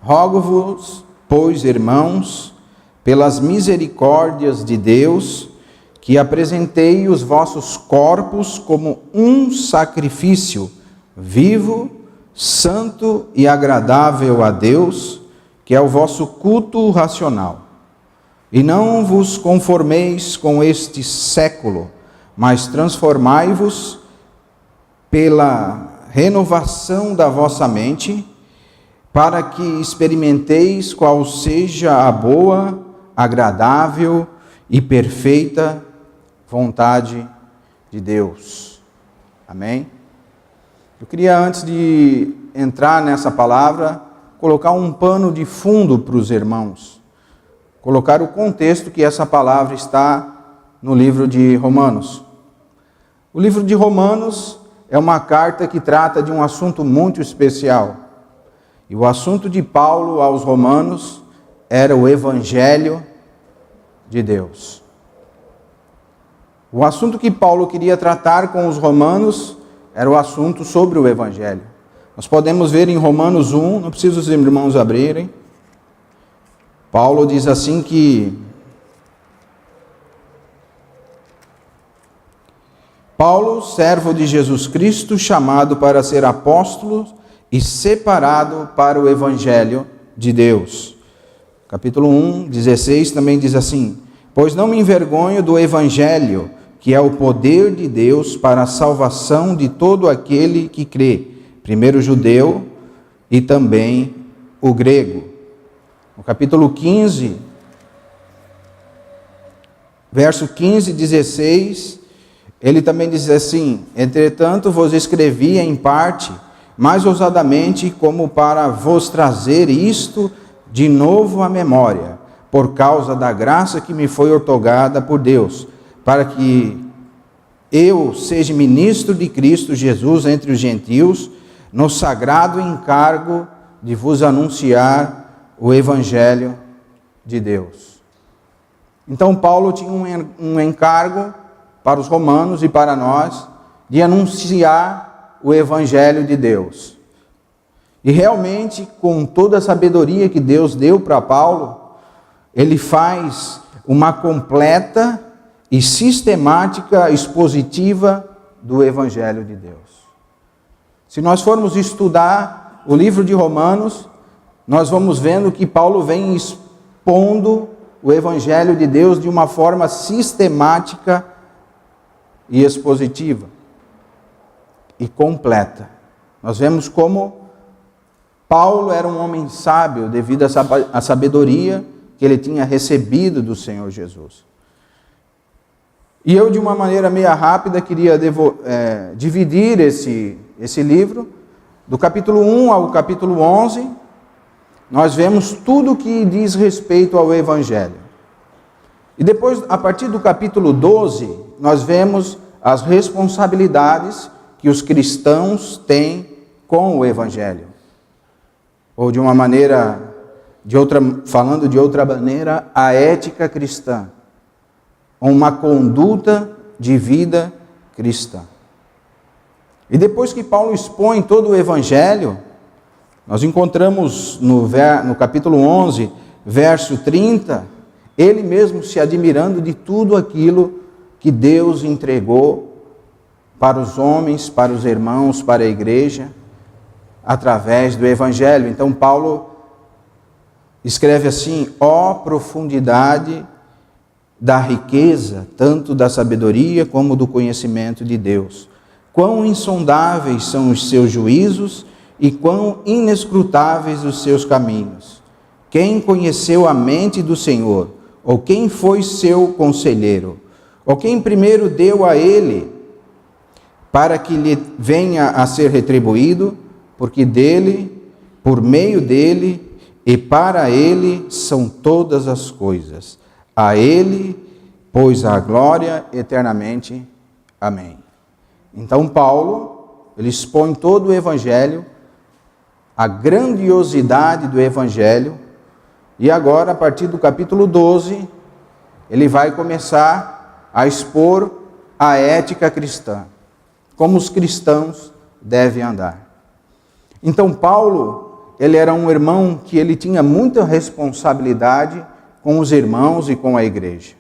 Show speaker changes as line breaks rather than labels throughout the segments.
Rogo-vos, pois, irmãos, pelas misericórdias de Deus, que apresentei os vossos corpos como um sacrifício vivo, santo e agradável a Deus, que é o vosso culto racional. E não vos conformeis com este século, mas transformai-vos pela renovação da vossa mente, para que experimenteis qual seja a boa, agradável e perfeita vontade de Deus. Amém? Eu queria, antes de entrar nessa palavra, colocar um pano de fundo para os irmãos. Colocar o contexto que essa palavra está no livro de Romanos. O livro de Romanos é uma carta que trata de um assunto muito especial. E o assunto de Paulo aos romanos era o Evangelho de Deus. O assunto que Paulo queria tratar com os romanos era o assunto sobre o Evangelho. Nós podemos ver em Romanos 1, não precisa os irmãos abrirem. Paulo diz assim que Paulo, servo de Jesus Cristo, chamado para ser apóstolo e separado para o Evangelho de Deus. Capítulo 1, 16 também diz assim: pois não me envergonho do Evangelho, que é o poder de Deus para a salvação de todo aquele que crê, primeiro o judeu e também o grego. No capítulo 15, verso 15 e 16, ele também diz assim: entretanto vos escrevi em parte, mais ousadamente, como para vos trazer isto de novo à memória, por causa da graça que me foi outorgada por Deus, para que eu seja ministro de Cristo Jesus entre os gentios, no sagrado encargo de vos anunciar o Evangelho de Deus. Então Paulo tinha um encargo para os romanos e para nós, de anunciar o Evangelho de Deus. E realmente, com toda a sabedoria que Deus deu para Paulo, ele faz uma completa e sistemática expositiva do Evangelho de Deus. Se nós formos estudar o livro de Romanos, nós vamos vendo que Paulo vem expondo o Evangelho de Deus de uma forma sistemática e expositiva e completa. Nós vemos como Paulo era um homem sábio devido à sabedoria que ele tinha recebido do Senhor Jesus. E eu, de uma maneira meio rápida, queria dividir esse livro. Do capítulo 1 ao capítulo 11, nós vemos tudo que diz respeito ao Evangelho. E depois, a partir do capítulo 12, nós vemos as responsabilidades que os cristãos têm com o Evangelho. Ou de uma maneira, falando de outra maneira, a ética cristã. Uma conduta de vida cristã. E depois que Paulo expõe todo o Evangelho, nós encontramos no capítulo 11, verso 30, ele mesmo se admirando de tudo aquilo que Deus entregou para os homens, para os irmãos, para a igreja, através do Evangelho. Então Paulo escreve assim: ó profundidade da riqueza, tanto da sabedoria como do conhecimento de Deus. Quão insondáveis são os seus juízos e quão inescrutáveis os seus caminhos. Quem conheceu a mente do Senhor? Ou quem foi seu conselheiro? Ou quem primeiro deu a ele, para que lhe venha a ser retribuído? Porque dele, por meio dele e para ele são todas as coisas. A ele, pois, a glória eternamente. Amém. Então Paulo, ele expõe todo o Evangelho, a grandiosidade do Evangelho, e agora, a partir do capítulo 12, ele vai começar a expor a ética cristã, como os cristãos devem andar. Então Paulo, ele era um irmão que ele tinha muita responsabilidade com os irmãos e com a igreja.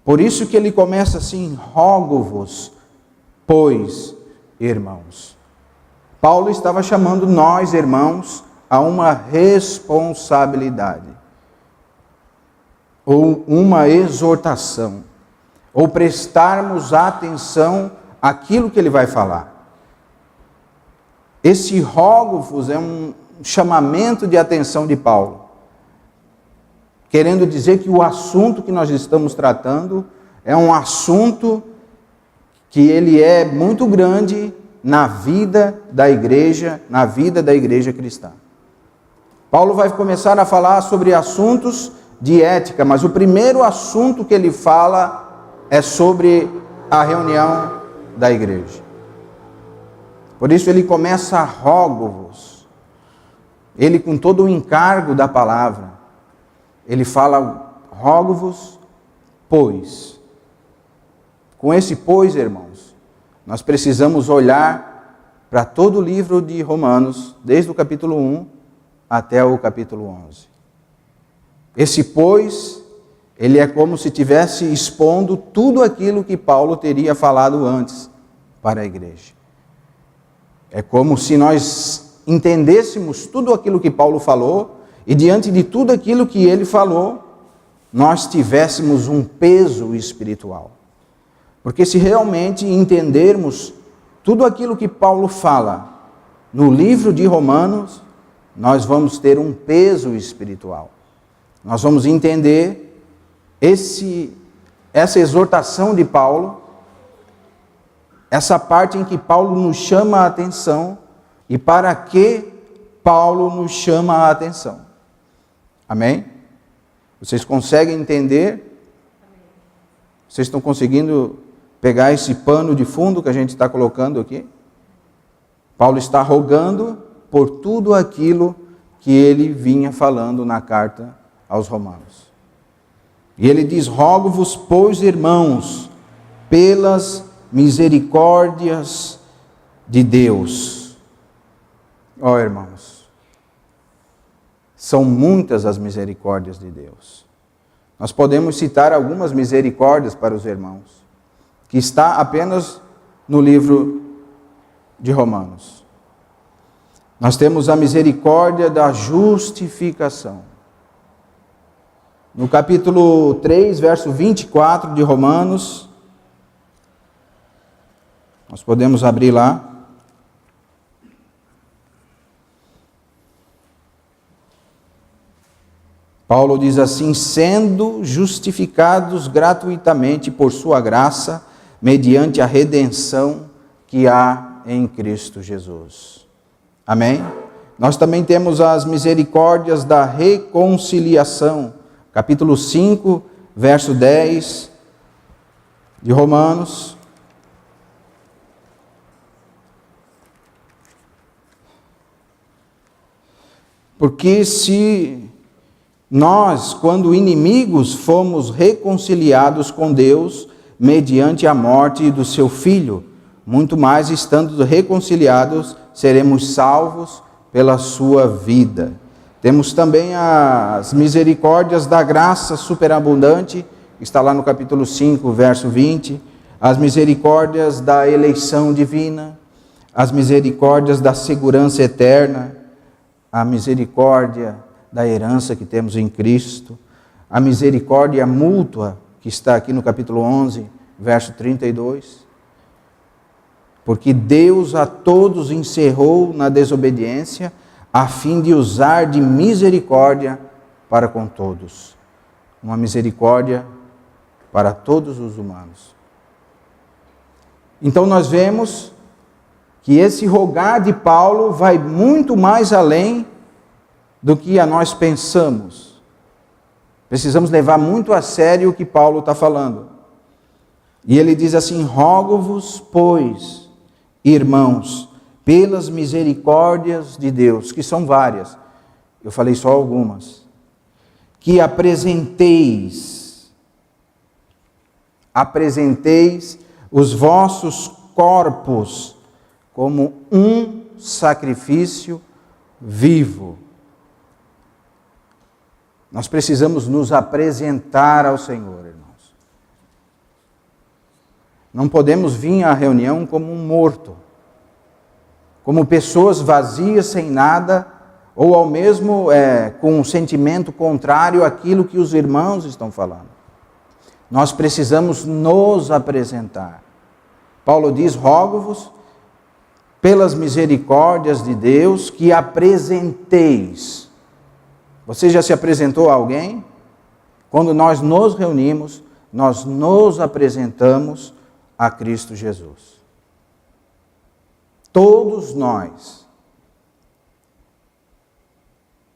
Por isso que ele começa assim: rogo-vos, pois, irmãos. Paulo estava chamando nós, irmãos, a uma responsabilidade, ou uma exortação, ou prestarmos atenção àquilo que ele vai falar. Esse rogo-vos é um chamamento de atenção de Paulo, querendo dizer que o assunto que nós estamos tratando é um assunto que ele é muito grande na vida da igreja cristã. Paulo vai começar a falar sobre assuntos de ética, mas o primeiro assunto que ele fala é sobre a reunião da igreja. Por isso ele começa: rogo-vos. Ele, com todo o encargo da palavra, ele fala: rogo-vos, pois. Com esse pois, irmãos, nós precisamos olhar para todo o livro de Romanos, desde o capítulo 1 até o capítulo 11. Esse pois, ele é como se estivesse expondo tudo aquilo que Paulo teria falado antes para a igreja. É como se nós entendêssemos tudo aquilo que Paulo falou, e diante de tudo aquilo que ele falou, nós tivéssemos um peso espiritual. Porque se realmente entendermos tudo aquilo que Paulo fala no livro de Romanos, nós vamos ter um peso espiritual. Nós vamos entender essa exortação de Paulo, essa parte em que Paulo nos chama a atenção e para que Paulo nos chama a atenção. Amém? Vocês conseguem entender? Vocês estão conseguindo pegar esse pano de fundo que a gente está colocando aqui? Paulo está rogando por tudo aquilo que ele vinha falando na carta aos Romanos. E ele diz: rogo-vos, pois, irmãos, pelas misericórdias de Deus. Ó, irmãos, são muitas as misericórdias de Deus. Nós podemos citar algumas misericórdias para os irmãos, que está apenas no livro de Romanos. Nós temos a misericórdia da justificação. No capítulo 3, verso 24 de Romanos, nós podemos abrir lá. Paulo diz assim: sendo justificados gratuitamente por sua graça, mediante a redenção que há em Cristo Jesus. Amém? Nós também temos as misericórdias da reconciliação. Capítulo 5, verso 10 de Romanos. Porque se nós, quando inimigos, fomos reconciliados com Deus mediante a morte do seu Filho, muito mais estando reconciliados, seremos salvos pela sua vida. Temos também as misericórdias da graça superabundante, está lá no capítulo 5, verso 20, as misericórdias da eleição divina, as misericórdias da segurança eterna, a misericórdia da herança que temos em Cristo, a misericórdia mútua, que está aqui no capítulo 11, verso 32. Porque Deus a todos encerrou na desobediência, a fim de usar de misericórdia para com todos. Uma misericórdia para todos os humanos. Então nós vemos que esse rogar de Paulo vai muito mais além do que a nós pensamos. Precisamos levar muito a sério o que Paulo está falando. E ele diz assim: rogo-vos, pois, irmãos, pelas misericórdias de Deus, que são várias, eu falei só algumas, que apresenteis os vossos corpos como um sacrifício vivo. Nós precisamos nos apresentar ao Senhor, irmãos. Não podemos vir à reunião como um morto, como pessoas vazias, sem nada, ou ao mesmo com um sentimento contrário àquilo que os irmãos estão falando. Nós precisamos nos apresentar. Paulo diz: rogo-vos, pelas misericórdias de Deus, que apresenteis. Você já se apresentou a alguém? Quando nós nos reunimos, nós nos apresentamos a Cristo Jesus. Todos nós.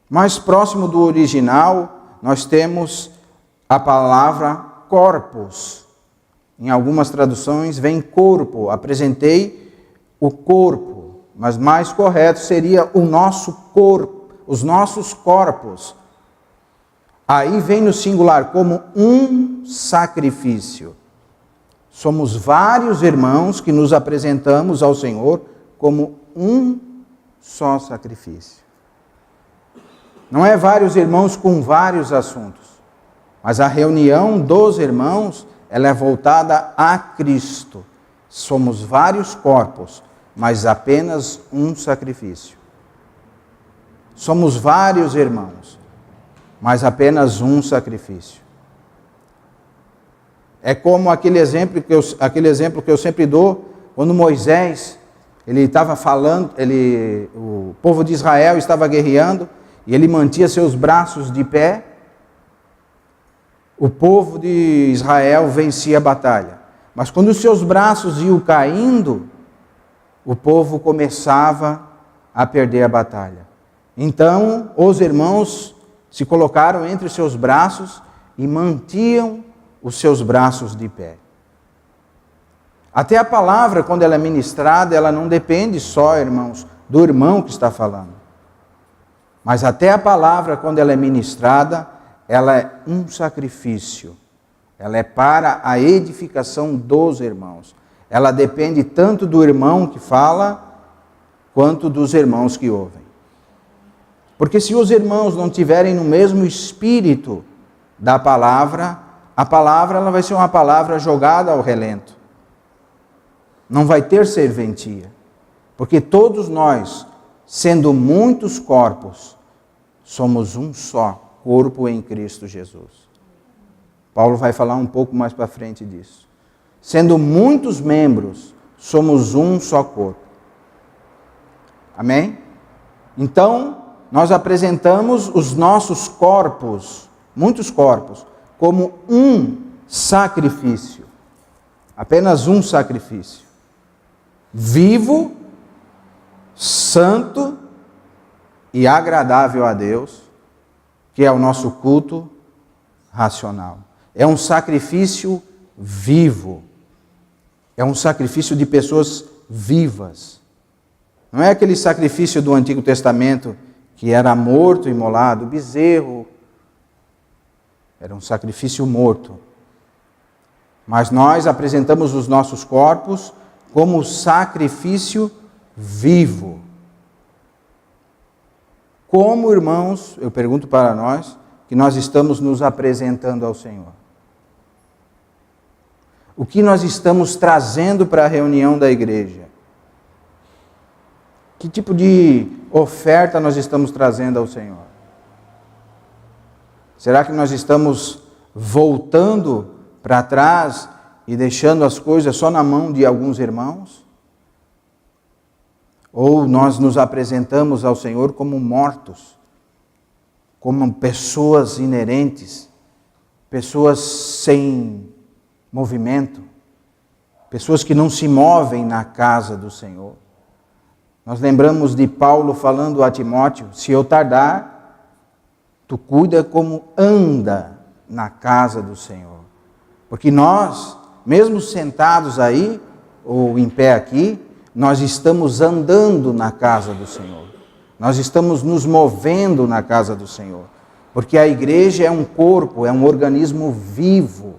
Mais próximo do original, nós temos a palavra corpus. Em algumas traduções vem corpo. Apresentei o corpo, mas mais correto seria o nosso corpo, os nossos corpos. Aí vem no singular como um sacrifício. Somos vários irmãos que nos apresentamos ao Senhor como um só sacrifício. Não é vários irmãos com vários assuntos, mas a reunião dos irmãos, ela é voltada a Cristo. Somos vários corpos, mas apenas um sacrifício. Somos vários irmãos, mas apenas um sacrifício. É como aquele exemplo que eu sempre dou, quando Moisés, ele estava falando, o povo de Israel estava guerreando, e ele mantinha seus braços de pé, o povo de Israel vencia a batalha. Mas quando os seus braços iam caindo, o povo começava a perder a batalha. Então, os irmãos se colocaram entre os seus braços e mantinham os seus braços de pé. Até a palavra, quando ela é ministrada, ela não depende só, irmãos, do irmão que está falando. Mas até a palavra, quando ela é ministrada, ela é um sacrifício. Ela é para a edificação dos irmãos. Ela depende tanto do irmão que fala, quanto dos irmãos que ouvem. Porque se os irmãos não tiverem no mesmo espírito da palavra, a palavra ela vai ser uma palavra jogada ao relento. Não vai ter serventia. Porque todos nós, sendo muitos corpos, somos um só corpo em Cristo Jesus. Paulo vai falar um pouco mais para frente disso. Sendo muitos membros, somos um só corpo. Amém? Então, nós apresentamos os nossos corpos, muitos corpos, como um sacrifício. Apenas um sacrifício. Vivo, santo e agradável a Deus, que é o nosso culto racional. É um sacrifício vivo. É um sacrifício de pessoas vivas. Não é aquele sacrifício do Antigo Testamento que era morto, imolado, bezerro. Era um sacrifício morto. Mas nós apresentamos os nossos corpos como sacrifício vivo. Como, irmãos, eu pergunto para nós, que nós estamos nos apresentando ao Senhor? O que nós estamos trazendo para a reunião da igreja? Que tipo de oferta nós estamos trazendo ao Senhor? Será que nós estamos voltando para trás e deixando as coisas só na mão de alguns irmãos? Ou nós nos apresentamos ao Senhor como mortos, como pessoas inerentes, pessoas sem movimento, pessoas que não se movem na casa do Senhor. Nós lembramos de Paulo falando a Timóteo: se eu tardar, tu cuida como anda na casa do Senhor. Porque nós, mesmo sentados aí, ou em pé aqui, nós estamos andando na casa do Senhor. Nós estamos nos movendo na casa do Senhor. Porque a igreja é um corpo, é um organismo vivo.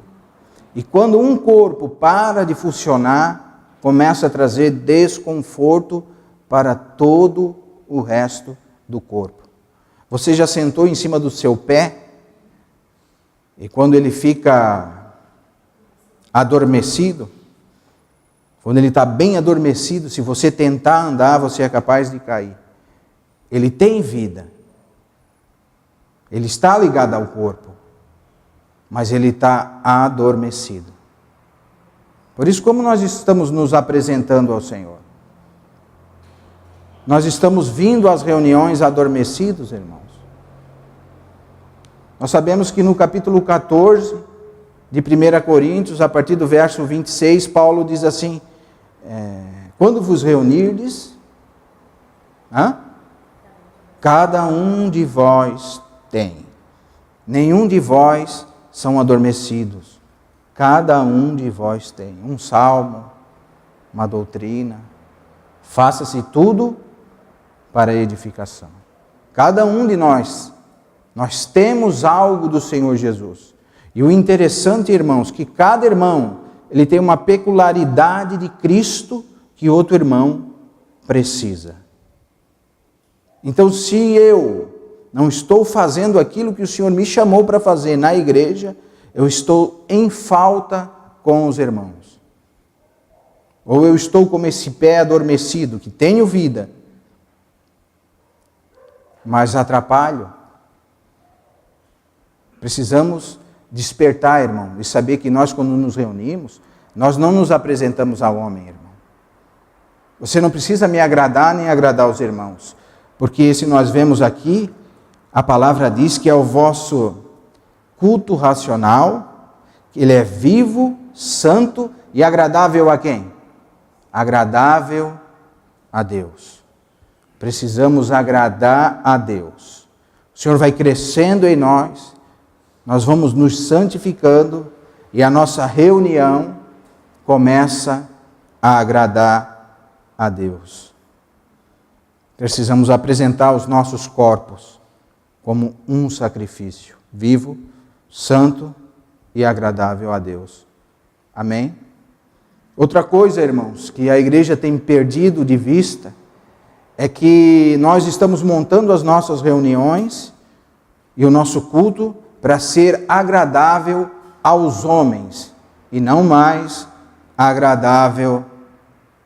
E quando um corpo para de funcionar, começa a trazer desconforto para todo o resto do corpo. Você já sentou em cima do seu pé? E quando ele fica adormecido, quando ele está bem adormecido, se você tentar andar, você é capaz de cair. Ele tem vida. Ele está ligado ao corpo, mas ele está adormecido. Por isso, como nós estamos nos apresentando ao Senhor? Nós estamos vindo às reuniões adormecidos, irmãos. Nós sabemos que no capítulo 14 de 1 Coríntios, a partir do verso 26, Paulo diz assim, quando vos reunirdes, cada um de vós tem. Nenhum de vós são adormecidos. Cada um de vós tem um salmo, uma doutrina. Faça-se tudo para a edificação. Cada um de nós temos algo do Senhor Jesus. E o interessante, irmãos, que cada irmão, ele tem uma peculiaridade de Cristo que outro irmão precisa. Então, se eu não estou fazendo aquilo que o Senhor me chamou para fazer na igreja, eu estou em falta com os irmãos. Ou eu estou como esse pé adormecido, que tenho vida, mas atrapalho. Precisamos despertar, irmão, e saber que nós, quando nos reunimos, nós não nos apresentamos ao homem, irmão. Você não precisa me agradar nem agradar os irmãos, porque se nós vemos aqui, a palavra diz que é o vosso culto racional, que ele é vivo, santo e agradável a quem? Agradável a Deus. Precisamos agradar a Deus. O Senhor vai crescendo em nós, nós vamos nos santificando e a nossa reunião começa a agradar a Deus. Precisamos apresentar os nossos corpos como um sacrifício vivo, santo e agradável a Deus. Amém? Outra coisa, irmãos, que a igreja tem perdido de vista é que nós estamos montando as nossas reuniões e o nosso culto para ser agradável aos homens e não mais agradável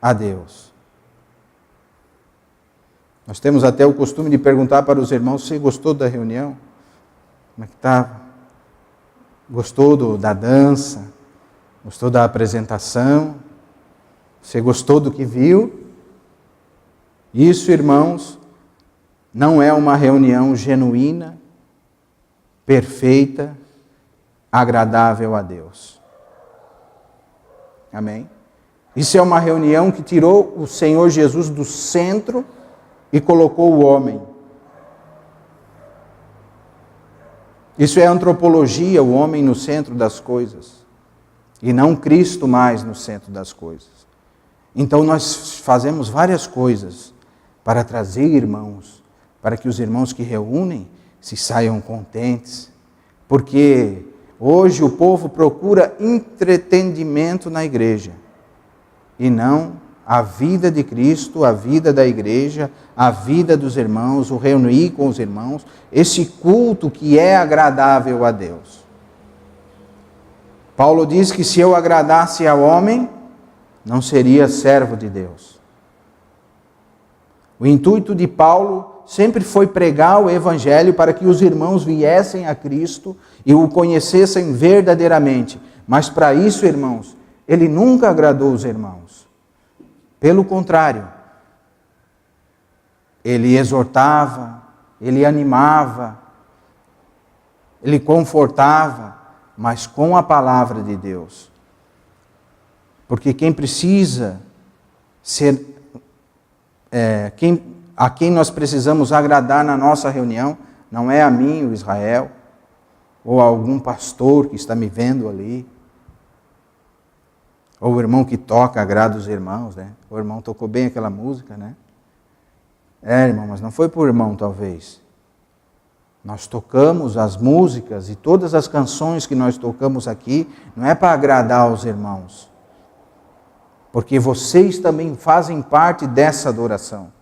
a Deus. Nós temos até o costume de perguntar para os irmãos: você gostou da reunião? Como é que estava? Gostou da dança? Gostou da apresentação? Você gostou do que viu? Isso, irmãos, não é uma reunião genuína, perfeita, agradável a Deus. Amém? Isso é uma reunião que tirou o Senhor Jesus do centro e colocou o homem. Isso é antropologia, o homem no centro das coisas, e não Cristo mais no centro das coisas. Então nós fazemos várias coisas para trazer irmãos, para que os irmãos que reúnem se saiam contentes, porque hoje o povo procura entretenimento na igreja, e não a vida de Cristo, a vida da igreja, a vida dos irmãos, o reunir com os irmãos, esse culto que é agradável a Deus. Paulo diz que se eu agradasse ao homem, não seria servo de Deus. O intuito de Paulo sempre foi pregar o evangelho para que os irmãos viessem a Cristo e o conhecessem verdadeiramente. Mas para isso, irmãos, ele nunca agradou os irmãos. Pelo contrário, ele exortava, ele animava, ele confortava, mas com a palavra de Deus. Porque quem precisa ser, a quem nós precisamos agradar na nossa reunião, não é a mim, o Israel, ou a algum pastor que está me vendo ali, ou o irmão que toca, agrada os irmãos, né? O irmão tocou bem aquela música, né? Irmão, mas não foi por irmão, talvez. Nós tocamos as músicas e todas as canções que nós tocamos aqui, não é para agradar os irmãos, porque vocês também fazem parte dessa adoração.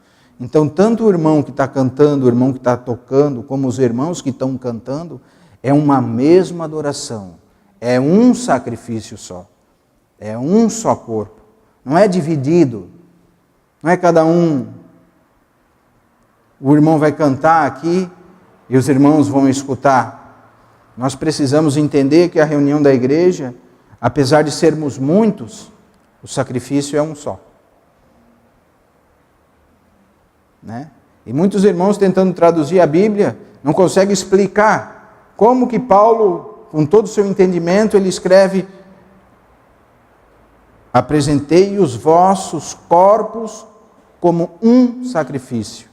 Então, tanto o irmão que está cantando, o irmão que está tocando, como os irmãos que estão cantando, é uma mesma adoração. É um sacrifício só. É um só corpo. Não é dividido. Não é cada um. O irmão vai cantar aqui e os irmãos vão escutar. Nós precisamos entender que a reunião da igreja, apesar de sermos muitos, o sacrifício é um só. Né? E muitos irmãos tentando traduzir a Bíblia não conseguem explicar como que Paulo, com todo o seu entendimento, ele escreve: apresentei os vossos corpos como um sacrifício.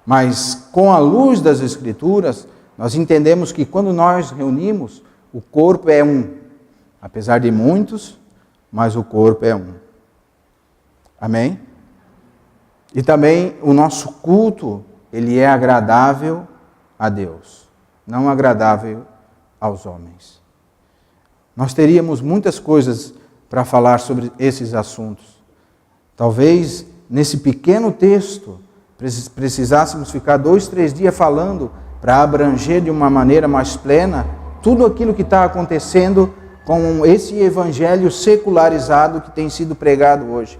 Mas com a luz das Escrituras, nós entendemos que quando nós reunimos, o corpo é um. Apesar de muitos, mas o corpo é um. Amém? E também o nosso culto, ele é agradável a Deus, não agradável aos homens. Nós teríamos muitas coisas para falar sobre esses assuntos. Talvez nesse pequeno texto precisássemos ficar 2, 3 dias falando para abranger de uma maneira mais plena tudo aquilo que está acontecendo com esse evangelho secularizado que tem sido pregado hoje.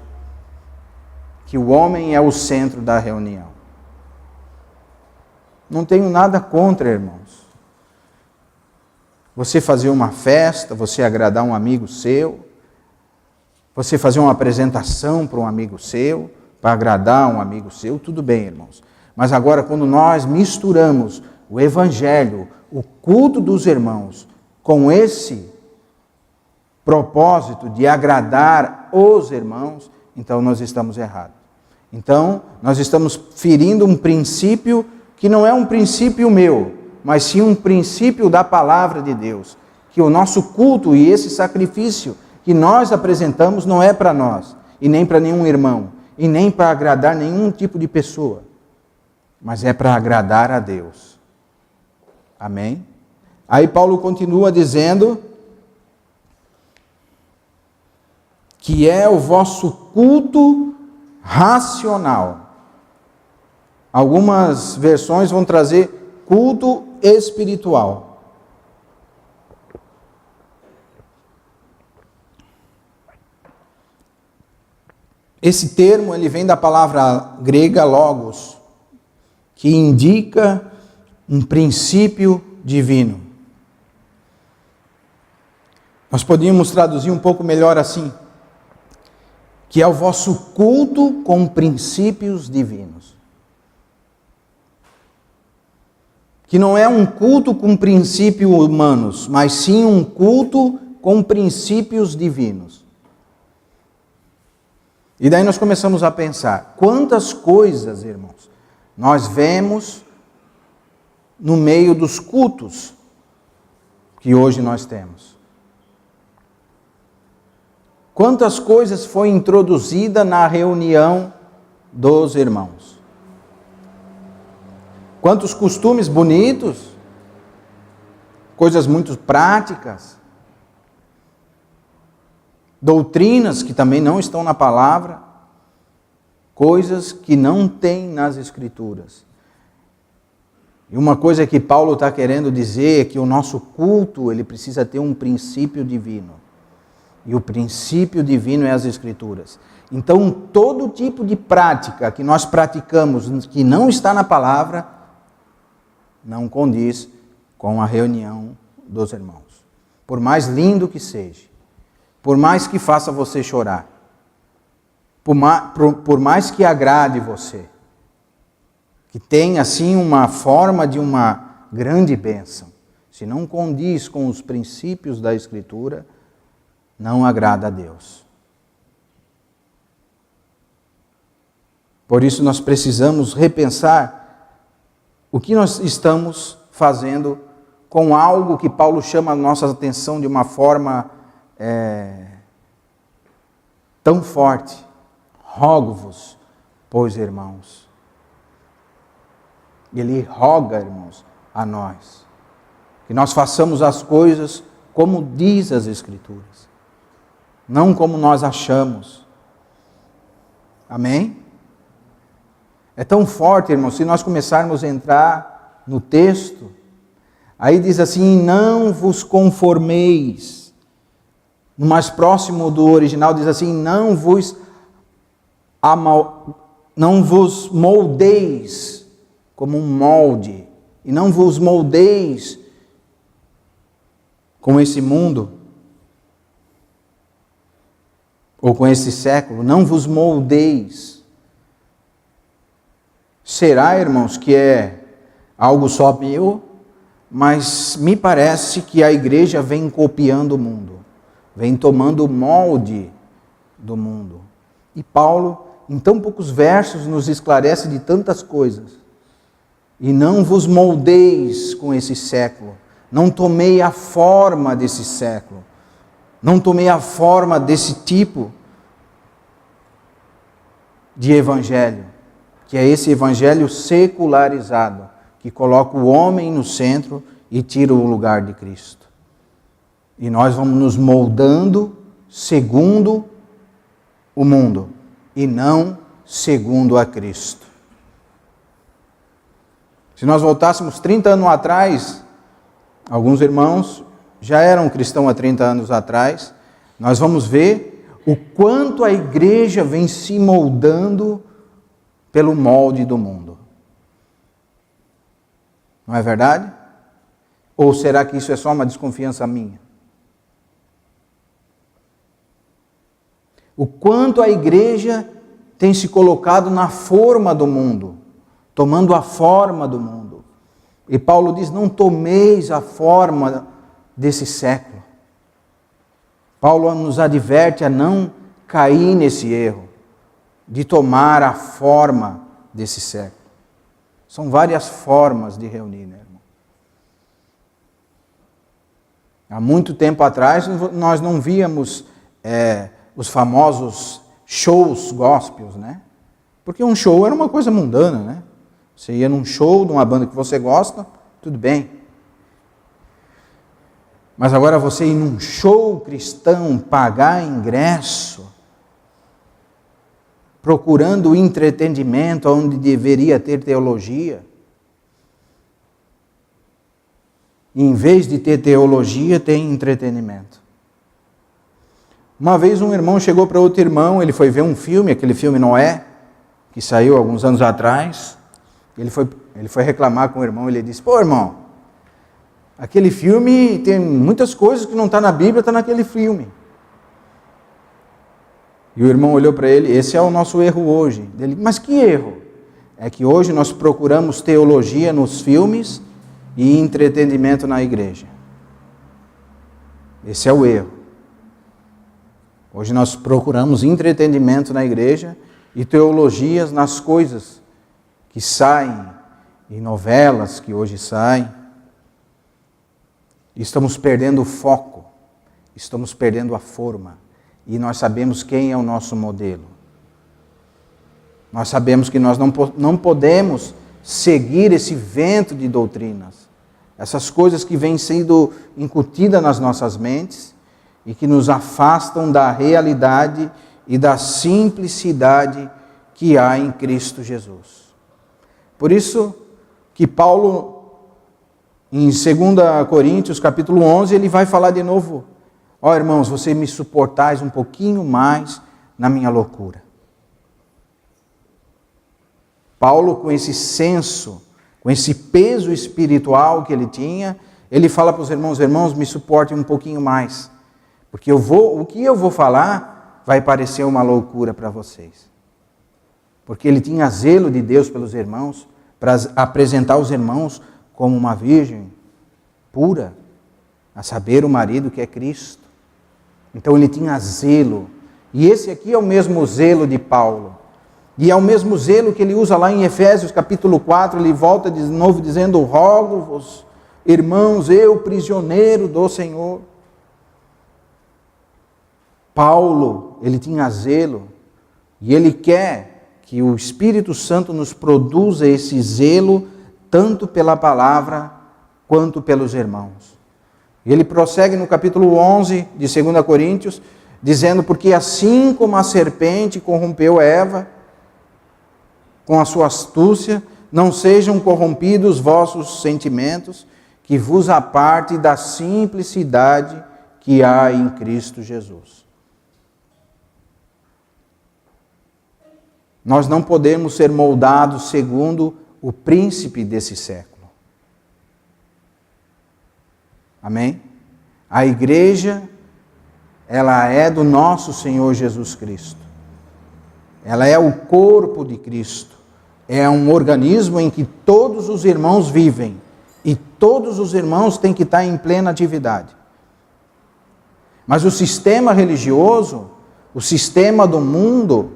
Que o homem é o centro da reunião. Não tenho nada contra, irmãos. Você fazer uma festa, você agradar um amigo seu, você fazer uma apresentação para um amigo seu, para agradar um amigo seu, tudo bem, irmãos. Mas agora, quando nós misturamos o evangelho, o culto dos irmãos, com esse propósito de agradar os irmãos, então nós estamos errados. Então, nós estamos ferindo um princípio que não é um princípio meu, mas sim um princípio da palavra de Deus. Que o nosso culto e esse sacrifício que nós apresentamos não é para nós, e nem para nenhum irmão, e nem para agradar nenhum tipo de pessoa, mas é para agradar a Deus. Amém? Aí Paulo continua dizendo que é o vosso culto racional. Algumas versões vão trazer culto espiritual. Esse termo ele vem da palavra grega logos, que indica um princípio divino. Nós podíamos traduzir um pouco melhor assim: que é o vosso culto com princípios divinos. Que não é um culto com princípios humanos, mas sim um culto com princípios divinos. E daí nós começamos a pensar, quantas coisas, irmãos, nós vemos no meio dos cultos que hoje nós temos. Quantas coisas foi introduzida na reunião dos irmãos. Quantos costumes bonitos, coisas muito práticas, doutrinas que também não estão na palavra, coisas que não tem nas Escrituras. E uma coisa que Paulo está querendo dizer é que o nosso culto ele precisa ter um princípio divino. E o princípio divino é as Escrituras. Então, todo tipo de prática que nós praticamos que não está na palavra, não condiz com a reunião dos irmãos. Por mais lindo que seja, por mais que faça você chorar, por mais que agrade você, que tenha assim uma forma de uma grande bênção, se não condiz com os princípios da Escritura, não agrada a Deus. Por isso nós precisamos repensar o que nós estamos fazendo com algo que Paulo chama a nossa atenção de uma forma tão forte. Rogo-vos, pois, irmãos. Ele roga, irmãos, a nós, que nós façamos as coisas como diz as Escrituras. Não como nós achamos. Amém? É tão forte, irmãos, se nós começarmos a entrar no texto, aí diz assim, não vos conformeis. No mais próximo do original diz assim, não vos moldeis como um molde, e não vos moldeis com esse mundo, ou com esse século, não vos moldeis. Será, irmãos, que é algo só meu, mas me parece que a igreja vem copiando o mundo, vem tomando o molde do mundo. E Paulo, em tão poucos versos, nos esclarece de tantas coisas. E não vos moldeis com esse século, não tomei a forma desse século, não tomei a forma desse tipo de evangelho, que é esse evangelho secularizado, que coloca o homem no centro e tira o lugar de Cristo. E nós vamos nos moldando segundo o mundo e não segundo a Cristo. Se nós voltássemos 30 anos atrás, alguns irmãos já eram cristãos há 30 anos atrás, nós vamos ver o quanto a igreja vem se moldando pelo molde do mundo. Não é verdade? Ou será que isso é só uma desconfiança minha? O quanto a igreja tem se colocado na forma do mundo, tomando a forma do mundo. E Paulo diz, não tomeis a forma desse século. Paulo nos adverte a não cair nesse erro, de tomar a forma desse século. São várias formas de reunir, né, irmão? Há muito tempo atrás, nós não víamos os famosos shows gospels, né? Porque um show era uma coisa mundana, né? Você ia num show de uma banda que você gosta, tudo bem. Mas agora você ir num show cristão, pagar ingresso, procurando entretenimento onde deveria ter teologia. E em vez de ter teologia, tem entretenimento. Uma vez um irmão chegou para outro irmão, ele foi ver um filme, aquele filme Noé, que saiu alguns anos atrás. Ele foi reclamar com o irmão, ele disse, pô irmão, aquele filme tem muitas coisas que não está na Bíblia, está naquele filme. E o irmão olhou para ele, esse é o nosso erro hoje. Ele, mas que erro? É que hoje nós procuramos teologia nos filmes e entretenimento na igreja. Esse é o erro. Hoje nós procuramos entretenimento na igreja e teologias nas coisas que saem, e novelas que hoje saem. Estamos perdendo o foco, estamos perdendo a forma. E nós sabemos quem é o nosso modelo. Nós sabemos que nós não podemos seguir esse vento de doutrinas. Essas coisas que vêm sendo incutidas nas nossas mentes e que nos afastam da realidade e da simplicidade que há em Cristo Jesus. Por isso que Paulo, em 2 Coríntios, capítulo 11, ele vai falar de novo, ó irmãos, vocês me suportais um pouquinho mais na minha loucura. Paulo, com esse senso, com esse peso espiritual que ele tinha, ele fala para os irmãos, irmãos, me suportem um pouquinho mais, porque o que eu vou falar vai parecer uma loucura para vocês. Porque ele tinha zelo de Deus pelos irmãos, para apresentar os irmãos como uma virgem pura, a saber, o marido que é Cristo. Então ele tinha zelo. E esse aqui é o mesmo zelo de Paulo. E é o mesmo zelo que ele usa lá em Efésios capítulo 4, ele volta de novo dizendo, rogo-vos, irmãos, eu prisioneiro do Senhor. Paulo, ele tinha zelo, e ele quer que o Espírito Santo nos produza esse zelo, tanto pela palavra, quanto pelos irmãos. E ele prossegue no capítulo 11 de 2 Coríntios, dizendo, porque assim como a serpente corrompeu Eva com a sua astúcia, não sejam corrompidos vossos sentimentos, que vos aparte da simplicidade que há em Cristo Jesus. Nós não podemos ser moldados segundo o príncipe desse século. Amém? A igreja, ela é do nosso Senhor Jesus Cristo. Ela é o corpo de Cristo. É um organismo em que todos os irmãos vivem. E todos os irmãos têm que estar em plena atividade. Mas o sistema religioso, o sistema do mundo,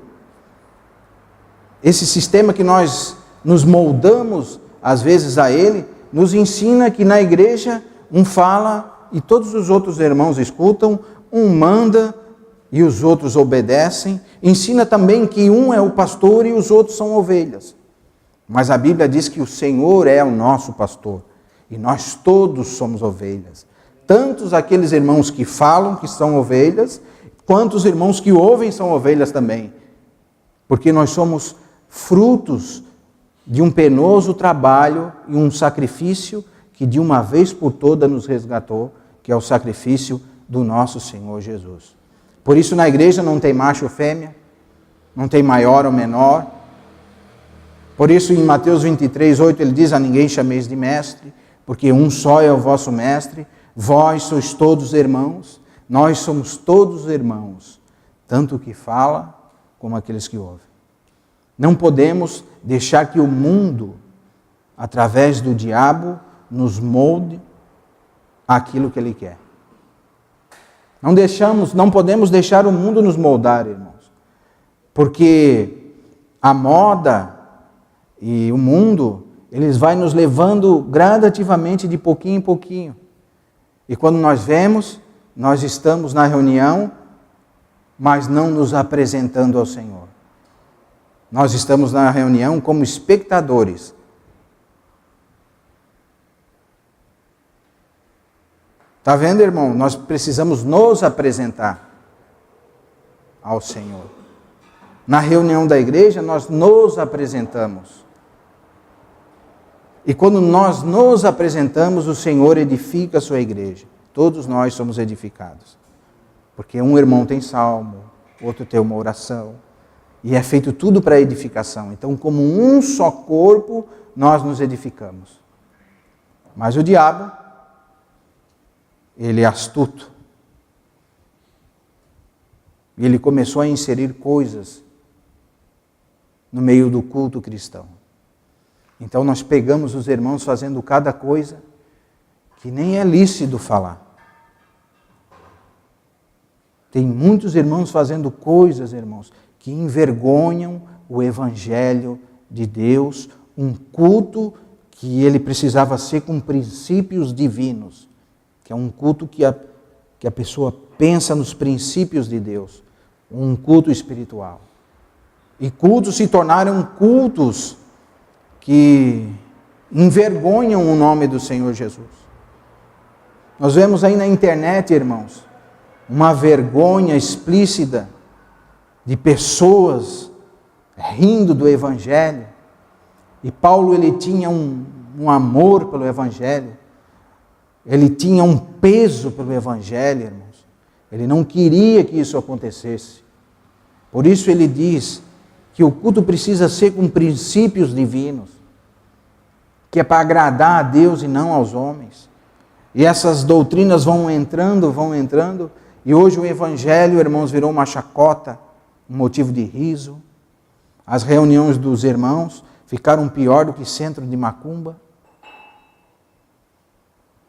esse sistema que nós nos moldamos, às vezes, a ele, nos ensina que na igreja um fala e todos os outros irmãos escutam, um manda e os outros obedecem. Ensina também que um é o pastor e os outros são ovelhas. Mas a Bíblia diz que o Senhor é o nosso pastor e nós todos somos ovelhas. Tantos aqueles irmãos que falam que são ovelhas, quanto os irmãos que ouvem são ovelhas também. Porque nós somos frutos de um penoso trabalho e um sacrifício que de uma vez por toda nos resgatou, que é o sacrifício do nosso Senhor Jesus. Por isso na igreja não tem macho ou fêmea, não tem maior ou menor. Por isso em Mateus 23:8 ele diz: a ninguém chameis de mestre, porque um só é o vosso mestre, vós sois todos irmãos, nós somos todos irmãos, tanto o que fala como aqueles que ouvem. Não podemos deixar que o mundo, através do diabo, nos molde aquilo que ele quer. Não podemos deixar o mundo nos moldar, irmãos. Porque a moda e o mundo, eles vão nos levando gradativamente de pouquinho em pouquinho. E quando nós vemos, nós estamos na reunião, mas não nos apresentando ao Senhor. Nós estamos na reunião como espectadores. Está vendo, irmão? Nós precisamos nos apresentar ao Senhor. Na reunião da igreja, nós nos apresentamos. E quando nós nos apresentamos, o Senhor edifica a sua igreja. Todos nós somos edificados. Porque um irmão tem salmo, outro tem uma oração. E é feito tudo para edificação. Então, como um só corpo, nós nos edificamos. Mas o diabo, ele é astuto. E ele começou a inserir coisas no meio do culto cristão. Então nós pegamos os irmãos fazendo cada coisa que nem é lícito falar. Tem muitos irmãos fazendo coisas, irmãos, que envergonham o Evangelho de Deus, um culto que ele precisava ser com princípios divinos, que é um culto que a pessoa pensa nos princípios de Deus, um culto espiritual. E cultos se tornaram cultos que envergonham o nome do Senhor Jesus. Nós vemos aí na internet, irmãos, uma vergonha explícita de pessoas rindo do Evangelho. E Paulo, ele tinha um amor pelo Evangelho. Ele tinha um peso pelo Evangelho, irmãos. Ele não queria que isso acontecesse. Por isso ele diz que o culto precisa ser com princípios divinos, que é para agradar a Deus e não aos homens. E essas doutrinas vão entrando, e hoje o Evangelho, irmãos, virou uma chacota, um motivo de riso. As reuniões dos irmãos ficaram pior do que centro de macumba,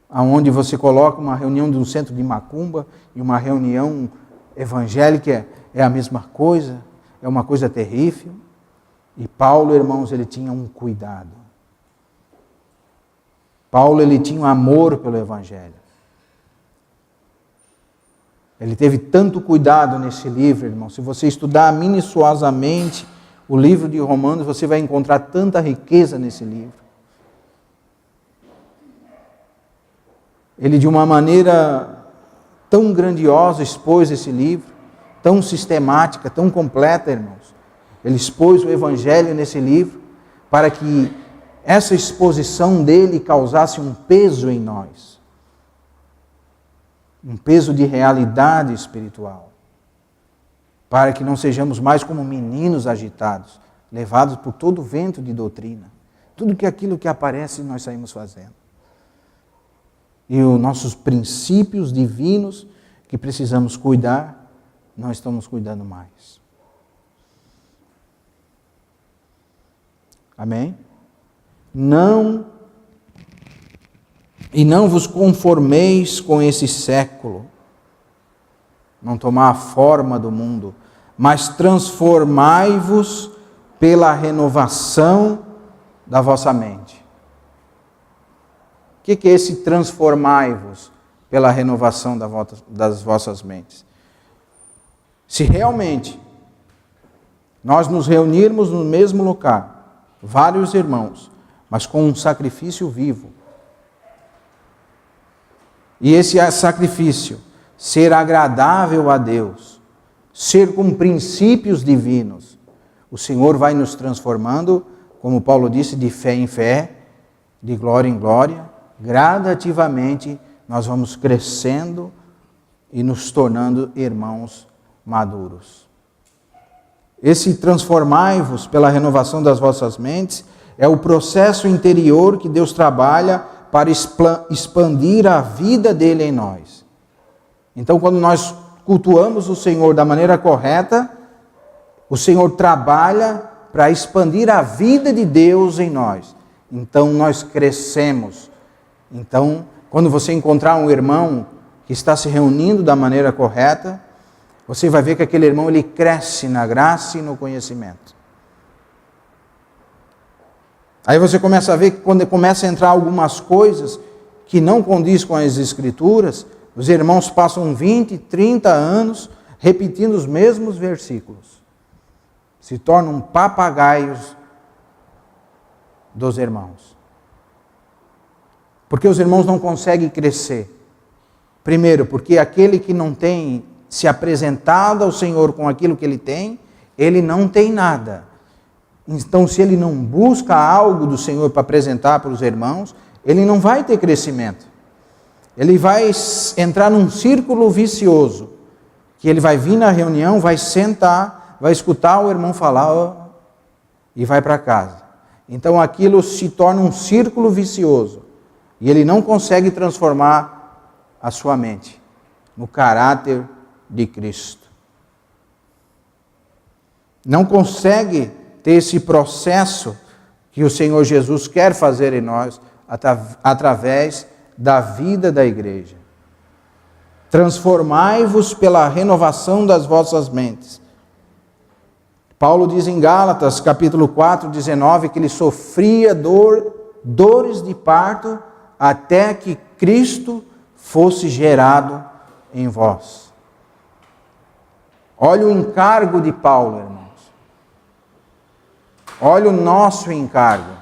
aonde você coloca uma reunião de um centro de macumba e uma reunião evangélica é a mesma coisa, é uma coisa terrível. E Paulo, irmãos, ele tinha um cuidado. Paulo, ele tinha um amor pelo Evangelho. Ele teve tanto cuidado nesse livro, irmão. Se você estudar minuciosamente o livro de Romanos, você vai encontrar tanta riqueza nesse livro. Ele, de uma maneira tão grandiosa, expôs esse livro, tão sistemática, tão completa, irmãos. Ele expôs o Evangelho nesse livro, para que essa exposição dele causasse um peso em nós. Um peso de realidade espiritual. Para que não sejamos mais como meninos agitados, levados por todo o vento de doutrina. Tudo aquilo que aparece nós saímos fazendo. E os nossos princípios divinos que precisamos cuidar, não estamos cuidando mais. Amém? Não vos conformeis com esse século, não tomar a forma do mundo, mas transformai-vos pela renovação da vossa mente. O que é esse transformai-vos pela renovação das vossas mentes? Se realmente nós nos reunirmos no mesmo lugar, vários irmãos, mas com um sacrifício vivo, e esse sacrifício ser agradável a Deus, ser com princípios divinos, o Senhor vai nos transformando, como Paulo disse, de fé em fé, de glória em glória, gradativamente nós vamos crescendo e nos tornando irmãos maduros. Esse transformai-vos pela renovação das vossas mentes é o processo interior que Deus trabalha para expandir a vida dele em nós. Então, quando nós cultuamos o Senhor da maneira correta, o Senhor trabalha para expandir a vida de Deus em nós. Então, nós crescemos. Então, quando você encontrar um irmão que está se reunindo da maneira correta, você vai ver que aquele irmão ele cresce na graça e no conhecimento. Aí você começa a ver que quando começa a entrar algumas coisas que não condiz com as Escrituras, os irmãos passam 20, 30 anos repetindo os mesmos versículos. Se tornam papagaios dos irmãos. Porque os irmãos não conseguem crescer. Primeiro, porque aquele que não tem se apresentado ao Senhor com aquilo que ele tem, ele não tem nada. Então, se ele não busca algo do Senhor para apresentar para os irmãos, ele não vai ter crescimento. Ele vai entrar num círculo vicioso, que ele vai vir na reunião, vai sentar, vai escutar o irmão falar e vai para casa. Então, aquilo se torna um círculo vicioso e ele não consegue transformar a sua mente no caráter de Cristo. Não consegue ter esse processo que o Senhor Jesus quer fazer em nós através da vida da igreja. Transformai-vos pela renovação das vossas mentes. Paulo diz em Gálatas, capítulo 4, 19, que ele sofria dores de parto até que Cristo fosse gerado em vós. Olha o encargo de Paulo, irmãos. Olha o nosso encargo.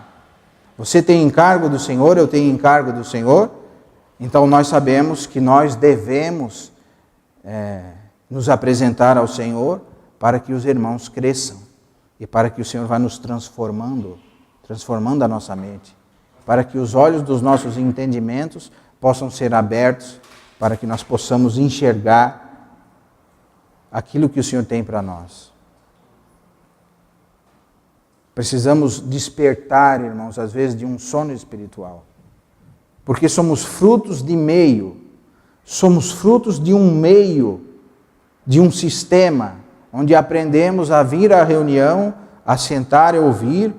Você tem encargo do Senhor, eu tenho encargo do Senhor. Então nós sabemos que nós devemos nos apresentar ao Senhor para que os irmãos cresçam e para que o Senhor vá nos transformando a nossa mente, para que os olhos dos nossos entendimentos possam ser abertos, para que nós possamos enxergar aquilo que o Senhor tem para nós. Precisamos despertar, irmãos, às vezes de um sono espiritual. Porque somos frutos de meio. Somos frutos de um meio, de um sistema, onde aprendemos a vir à reunião, a sentar e ouvir,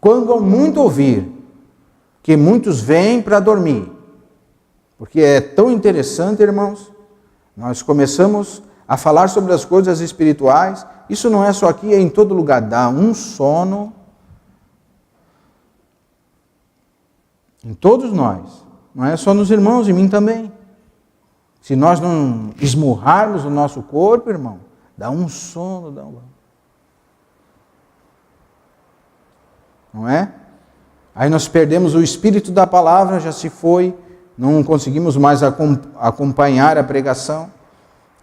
quando muito ouvir, que muitos vêm para dormir. Porque é tão interessante, irmãos, nós começamos a falar sobre as coisas espirituais, isso não é só aqui, é em todo lugar, dá um sono em todos nós, não é só nos irmãos, em mim também. Se nós não esmurrarmos o nosso corpo, irmão, dá um sono, não é? Aí nós perdemos o espírito da palavra, já se foi, não conseguimos mais acompanhar a pregação,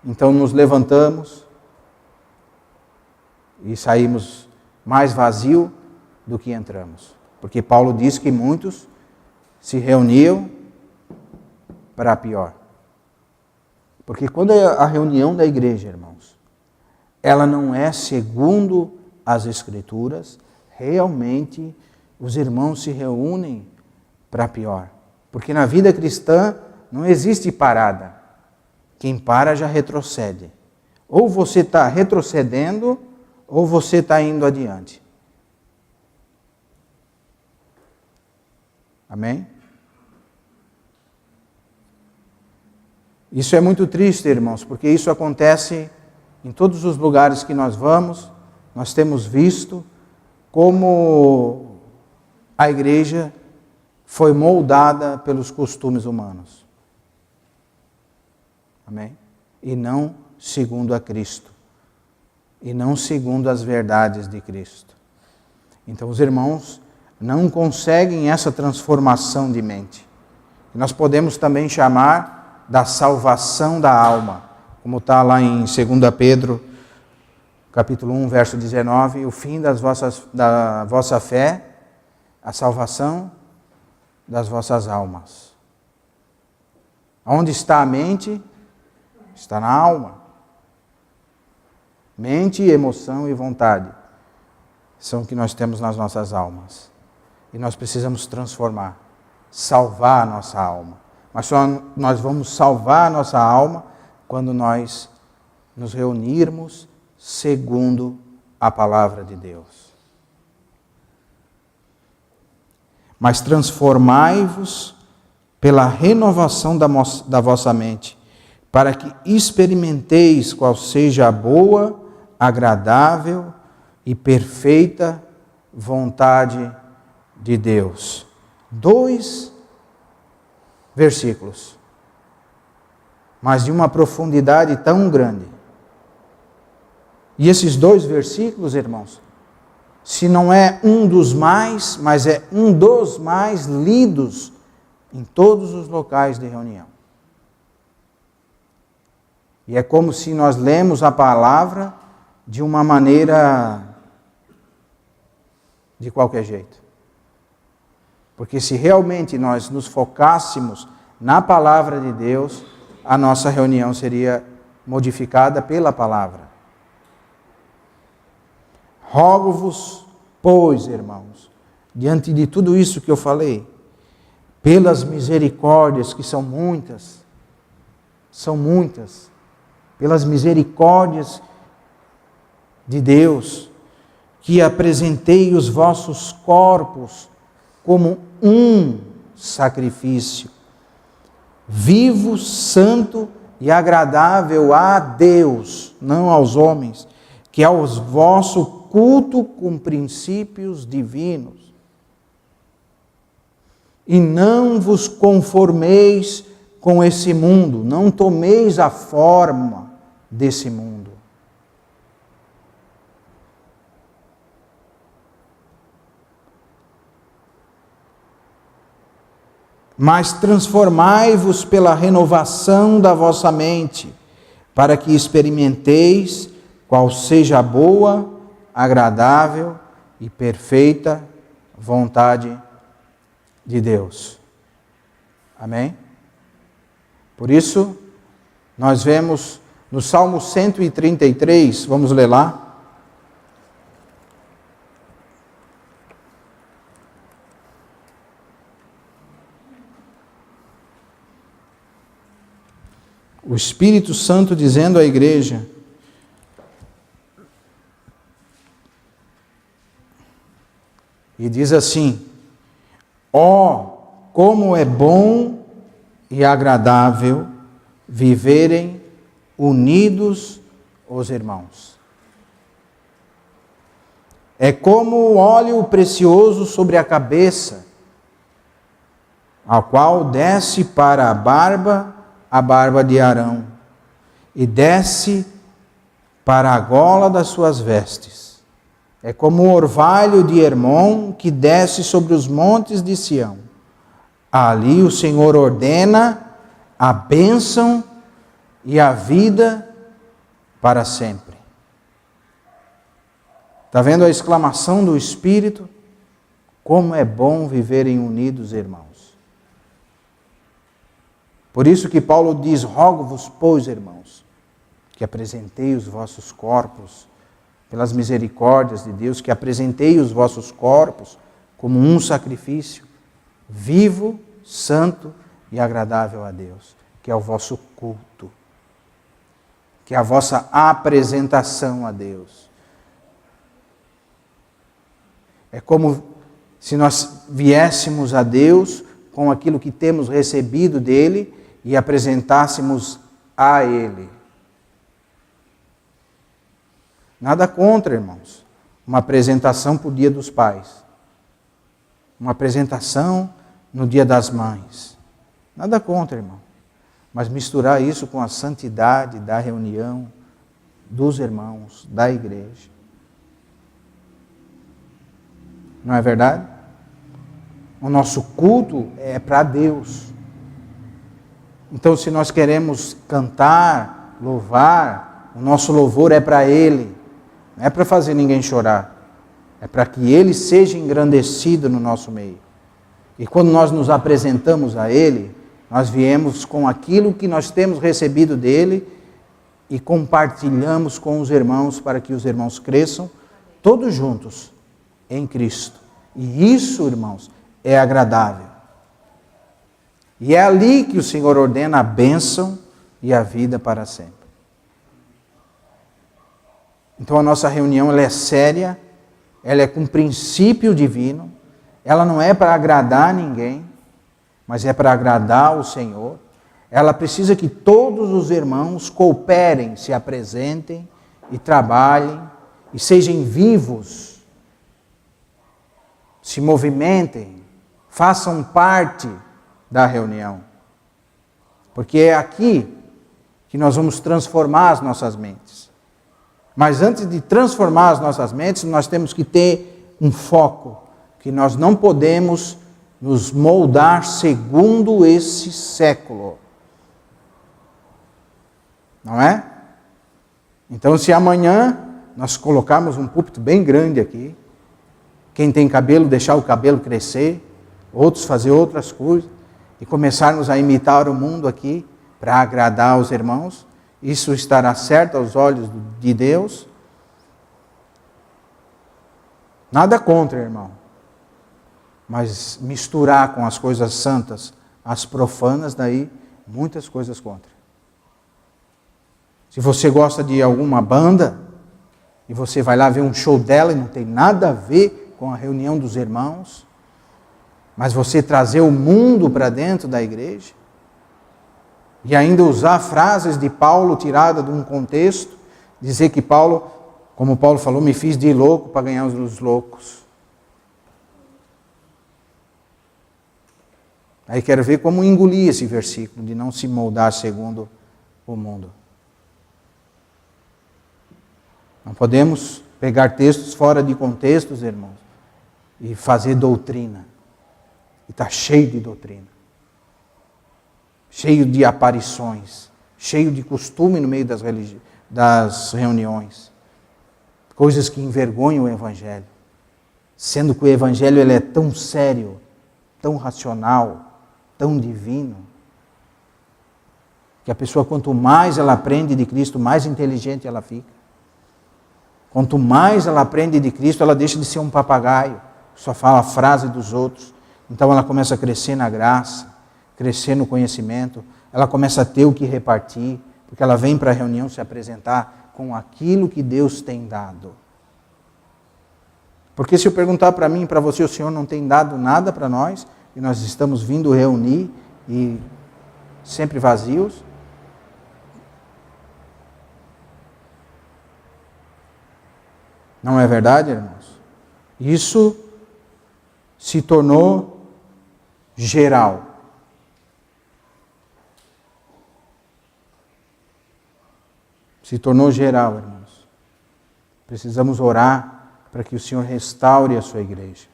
então nos levantamos e saímos mais vazio do que entramos. Porque Paulo diz que muitos se reuniam para pior. Porque quando é a reunião da igreja, irmãos, ela não é segundo as Escrituras, realmente os irmãos se reúnem para pior. Porque na vida cristã não existe parada. Quem para já retrocede. Ou você está retrocedendo, ou você está indo adiante. Amém? Isso é muito triste, irmãos, porque isso acontece em todos os lugares que nós vamos. Nós temos visto como a igreja foi moldada pelos costumes humanos. Amém? E não segundo a Cristo. E não segundo as verdades de Cristo. Então os irmãos não conseguem essa transformação de mente. E nós podemos também chamar da salvação da alma, como está lá em 2 Pedro, capítulo 1, verso 19, o fim da vossa fé, a salvação das vossas almas. Onde está a mente? Está na alma. Mente, emoção e vontade são o que nós temos nas nossas almas. E nós precisamos transformar, salvar a nossa alma. Mas só nós vamos salvar a nossa alma quando nós nos reunirmos segundo a palavra de Deus. Mas transformai-vos pela renovação da vossa mente, para que experimenteis qual seja a boa, agradável e perfeita vontade de Deus. 2 versículos, mas de uma profundidade tão grande. E esses 2 versículos, irmãos, se não é um dos mais, mas é um dos mais lidos em todos os locais de reunião. E é como se nós lemos a palavra de uma maneira de qualquer jeito. Porque se realmente nós nos focássemos na palavra de Deus, a nossa reunião seria modificada pela palavra. Rogo-vos, pois, irmãos, diante de tudo isso que eu falei, pelas misericórdias, que são muitas, pelas misericórdias de Deus, que apresentei os vossos corpos como um sacrifício, vivo, santo e agradável a Deus, não aos homens, que é o vosso culto com princípios divinos. E não vos conformeis com esse mundo, não tomeis a forma desse mundo. Mas transformai-vos pela renovação da vossa mente, para que experimenteis qual seja a boa, agradável e perfeita vontade de Deus. Amém? Por isso, nós vemos no Salmo 133, vamos ler lá. O Espírito Santo dizendo à igreja: e diz assim: ó, como é bom e agradável viverem unidos os irmãos. É como o óleo precioso sobre a cabeça, ao qual desce para a barba de Arão, e desce para a gola das suas vestes. É como o orvalho de Hermon que desce sobre os montes de Sião. Ali o Senhor ordena a bênção e a vida para sempre. Está vendo a exclamação do Espírito? Como é bom viverem unidos, irmãos. Por isso que Paulo diz, rogo-vos, pois, irmãos, que apresentei os vossos corpos, pelas misericórdias de Deus, que apresentei os vossos corpos como um sacrifício vivo, santo e agradável a Deus, que é o vosso culto, que é a vossa apresentação a Deus. É como se nós viéssemos a Deus com aquilo que temos recebido dele e apresentássemos a Ele. Nada contra, irmãos, uma apresentação para o Dia dos Pais, uma apresentação no Dia das Mães. Nada contra, irmão. Mas misturar isso com a santidade da reunião dos irmãos, da igreja. Não é verdade? O nosso culto é para Deus. Então, se nós queremos cantar, louvar, o nosso louvor é para Ele. Não é para fazer ninguém chorar. É para que Ele seja engrandecido no nosso meio. E quando nós nos apresentamos a Ele, nós viemos com aquilo que nós temos recebido dEle e compartilhamos com os irmãos para que os irmãos cresçam todos juntos em Cristo. E isso, irmãos, é agradável. E é ali que o Senhor ordena a bênção e a vida para sempre. Então a nossa reunião ela é séria, ela é com princípio divino, ela não é para agradar ninguém, mas é para agradar o Senhor. Ela precisa que todos os irmãos cooperem, se apresentem e trabalhem e sejam vivos, se movimentem, façam parte da reunião. Porque é aqui que nós vamos transformar as nossas mentes. Mas antes de transformar as nossas mentes, nós temos que ter um foco, que nós não podemos nos moldar segundo esse século. Não é? Então, se amanhã nós colocarmos um púlpito bem grande aqui, quem tem cabelo, deixar o cabelo crescer, outros fazer outras coisas, e começarmos a imitar o mundo aqui, para agradar os irmãos, isso estará certo aos olhos de Deus? Nada contra, irmão. Mas misturar com as coisas santas, as profanas, daí muitas coisas contra. Se você gosta de alguma banda, e você vai lá ver um show dela e não tem nada a ver com a reunião dos irmãos, mas você trazer o mundo para dentro da igreja, e ainda usar frases de Paulo tiradas de um contexto, dizer que Paulo, como Paulo falou, me fiz de louco para ganhar os loucos. Aí quero ver como engolir esse versículo, de não se moldar segundo o mundo. Não podemos pegar textos fora de contextos, irmãos, e fazer doutrina. E está cheio de doutrina. Cheio de aparições. Cheio de costume no meio das reuniões. Coisas que envergonham o Evangelho. Sendo que o Evangelho ele é tão sério, tão racional, tão divino, que a pessoa, quanto mais ela aprende de Cristo, mais inteligente ela fica. Quanto mais ela aprende de Cristo, ela deixa de ser um papagaio, só fala a frase dos outros. Então ela começa a crescer na graça, crescer no conhecimento, ela começa a ter o que repartir, porque ela vem para a reunião se apresentar com aquilo que Deus tem dado. Porque se eu perguntar para mim e para você, o Senhor não tem dado nada para nós, e nós estamos vindo reunir e sempre vazios, não é verdade, irmãos? Isso se tornou geral. Se tornou geral, irmãos. Precisamos orar para que o Senhor restaure a sua igreja.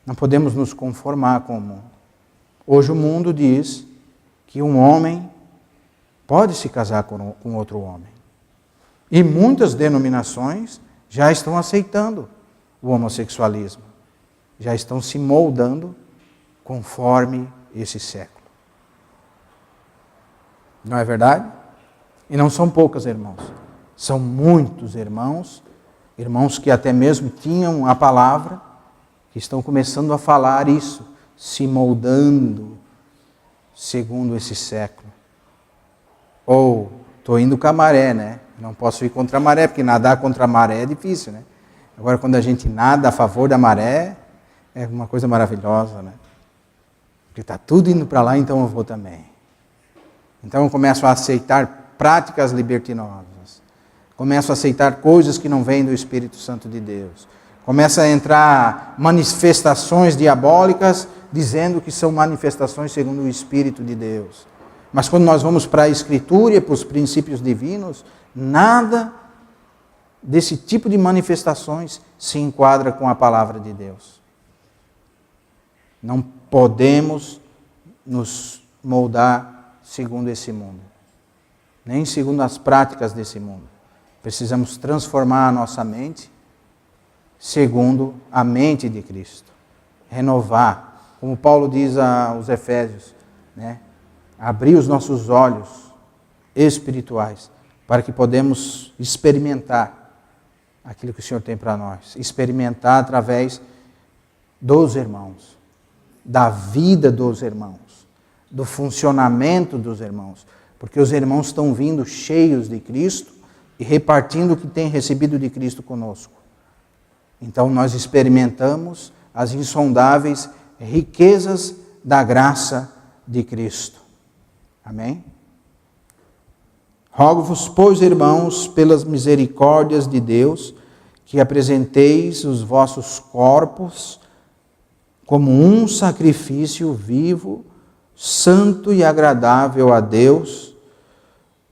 Não podemos nos conformar com o mundo. Hoje o mundo diz que um homem pode se casar com outro homem. E muitas denominações já estão aceitando o homossexualismo. já estão se moldando conforme esse século. Não é verdade? E não são poucos irmãos. São muitos irmãos, irmãos que até mesmo tinham a palavra, que estão começando a falar isso, se moldando segundo esse século. Ou, estou indo com a maré, né? Não posso ir contra a maré, porque nadar contra a maré é difícil, né? Agora, quando a gente nada a favor da maré, é uma coisa maravilhosa, né? Porque está tudo indo para lá, então eu vou também. Então eu começo a aceitar práticas libertinosas. Começo a aceitar coisas que não vêm do Espírito Santo de Deus. Começa a entrar manifestações diabólicas, dizendo que são manifestações segundo o Espírito de Deus. Mas quando nós vamos para a Escritura e para os princípios divinos, nada desse tipo de manifestações se enquadra com a palavra de Deus. Não podemos nos moldar segundo esse mundo, nem segundo as práticas desse mundo. Precisamos transformar a nossa mente segundo a mente de Cristo. Renovar, como Paulo diz aos Efésios, né? Abrir os nossos olhos espirituais para que podemos experimentar aquilo que o Senhor tem para nós. Experimentar através dos irmãos, da vida dos irmãos, do funcionamento dos irmãos. Porque os irmãos estão vindo cheios de Cristo e repartindo o que têm recebido de Cristo conosco. Então nós experimentamos as insondáveis riquezas da graça de Cristo. Amém? Rogo-vos, pois, irmãos, pelas misericórdias de Deus, que apresenteis os vossos corpos como um sacrifício vivo, santo e agradável a Deus,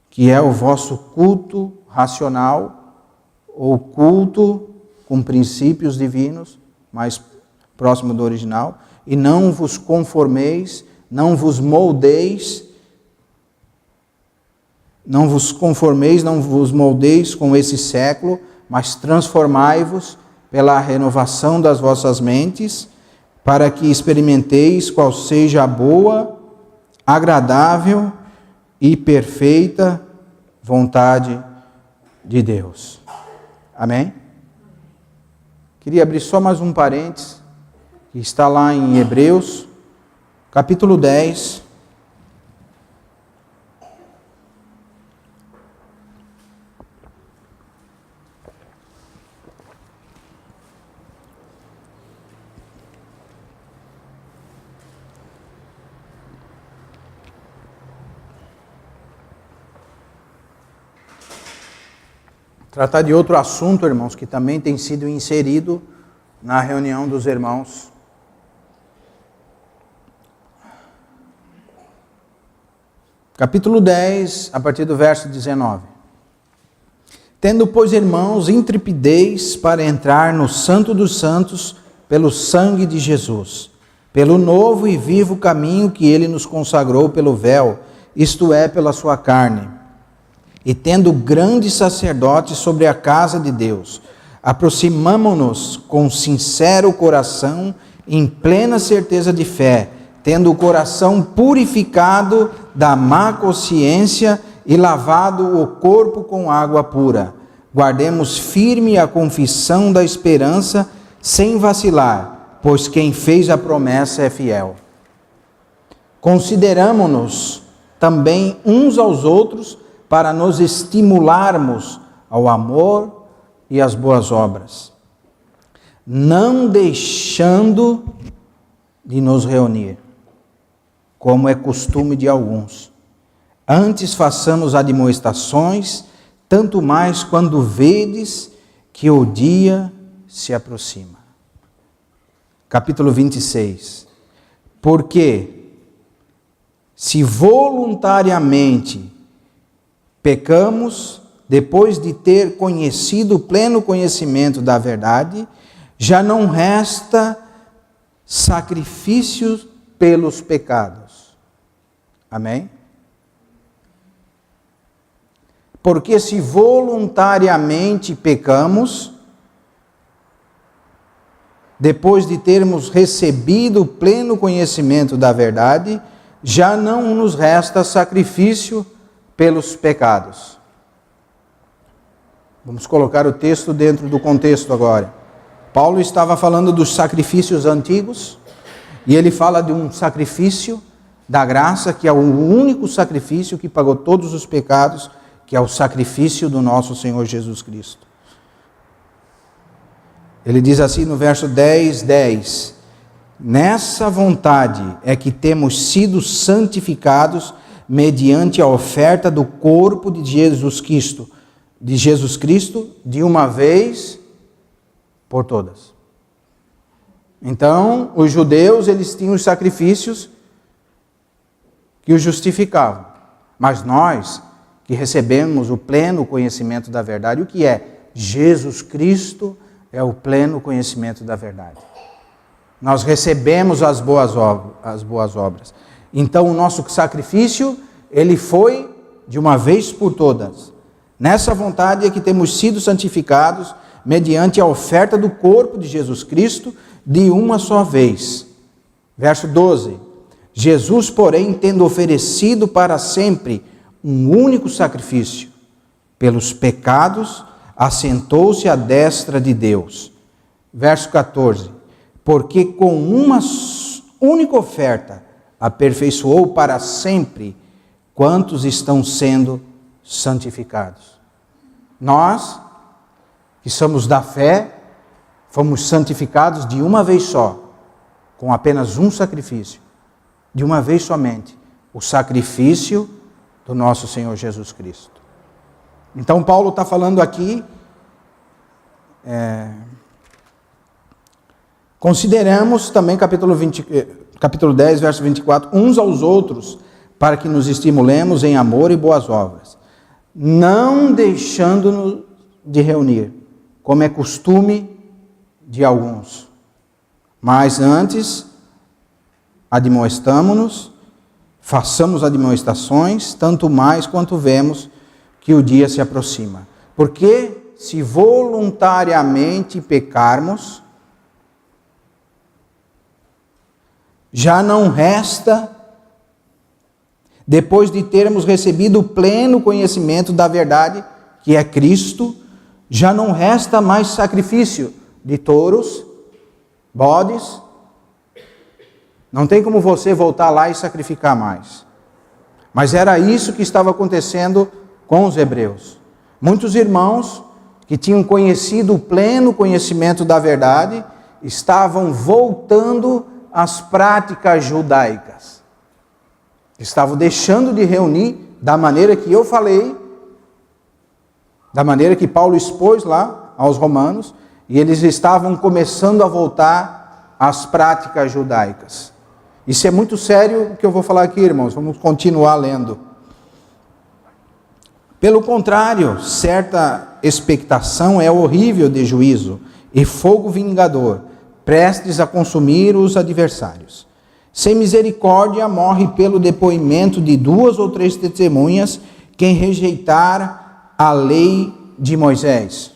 que é o vosso culto racional, ou culto com princípios divinos, mais próximo do original, e não vos conformeis, não vos moldeis, não vos conformeis, não vos moldeis com esse século, mas transformai-vos pela renovação das vossas mentes, para que experimenteis qual seja a boa, agradável e perfeita vontade de Deus. Amém? Queria abrir só mais um parênteses, que está lá em Hebreus, capítulo 10. Tratar de outro assunto, irmãos, que também tem sido inserido na reunião dos irmãos. Capítulo 10, a partir do verso 19. Tendo, pois, irmãos, intrepidez para entrar no Santo dos Santos pelo sangue de Jesus, pelo novo e vivo caminho que ele nos consagrou pelo véu, isto é, pela sua carne. E tendo grande sacerdote sobre a casa de Deus, aproximamo-nos com sincero coração, em plena certeza de fé, tendo o coração purificado da má consciência e lavado o corpo com água pura. Guardemos firme a confissão da esperança, sem vacilar, pois quem fez a promessa é fiel. Consideramo-nos também uns aos outros, para nos estimularmos ao amor e às boas obras, não deixando de nos reunir, como é costume de alguns. Antes façamos admoestações, tanto mais quando vedes que o dia se aproxima. Capítulo 26. Porque, se voluntariamente pecamos, depois de ter conhecido o pleno conhecimento da verdade, já não resta sacrifício pelos pecados. Amém? Porque se voluntariamente pecamos, depois de termos recebido o pleno conhecimento da verdade, já não nos resta sacrifício pelos pecados. Vamos colocar o texto dentro do contexto agora. Paulo estava falando dos sacrifícios antigos, e ele fala de um sacrifício da graça, que é o único sacrifício que pagou todos os pecados, que é o sacrifício do nosso Senhor Jesus Cristo. Ele diz assim no verso 10: nessa vontade é que temos sido santificados mediante a oferta do corpo de Jesus Cristo, de uma vez por todas. Então, os judeus, eles tinham os sacrifícios que os justificavam. Mas nós, que recebemos o pleno conhecimento da verdade, o que é? Jesus Cristo é o pleno conhecimento da verdade. Nós recebemos as boas obras. Então, o nosso sacrifício, ele foi de uma vez por todas. Nessa vontade é que temos sido santificados mediante a oferta do corpo de Jesus Cristo de uma só vez. Verso 12. Jesus, porém, tendo oferecido para sempre um único sacrifício pelos pecados, assentou-se à destra de Deus. Verso 14. Porque com uma única oferta aperfeiçoou para sempre quantos estão sendo santificados. Nós, que somos da fé, fomos santificados de uma vez só, com apenas um sacrifício, de uma vez somente, o sacrifício do nosso Senhor Jesus Cristo. Então Paulo está falando aqui, consideramos também capítulo 10, verso 24, uns aos outros, para que nos estimulemos em amor e boas obras, não deixando-nos de reunir, como é costume de alguns, mas antes admoestamo-nos, façamos admoestações, tanto mais quanto vemos que o dia se aproxima. Porque se voluntariamente pecarmos, já não resta, depois de termos recebido o pleno conhecimento da verdade, que é Cristo, já não resta mais sacrifício de touros, bodes. Não tem como você voltar lá e sacrificar mais. Mas era isso que estava acontecendo com os hebreus. Muitos irmãos que tinham conhecido o pleno conhecimento da verdade, estavam voltando às práticas judaicas. Estavam deixando de reunir da maneira que eu falei, da maneira que Paulo expôs lá aos romanos, e eles estavam começando a voltar às práticas judaicas. Isso é muito sério o que eu vou falar aqui, irmãos. Vamos continuar lendo. Pelo contrário, certa expectação é horrível de juízo e fogo vingador, prestes a consumir os adversários. Sem misericórdia morre pelo depoimento de 2 ou 3 testemunhas quem rejeitar a lei de Moisés.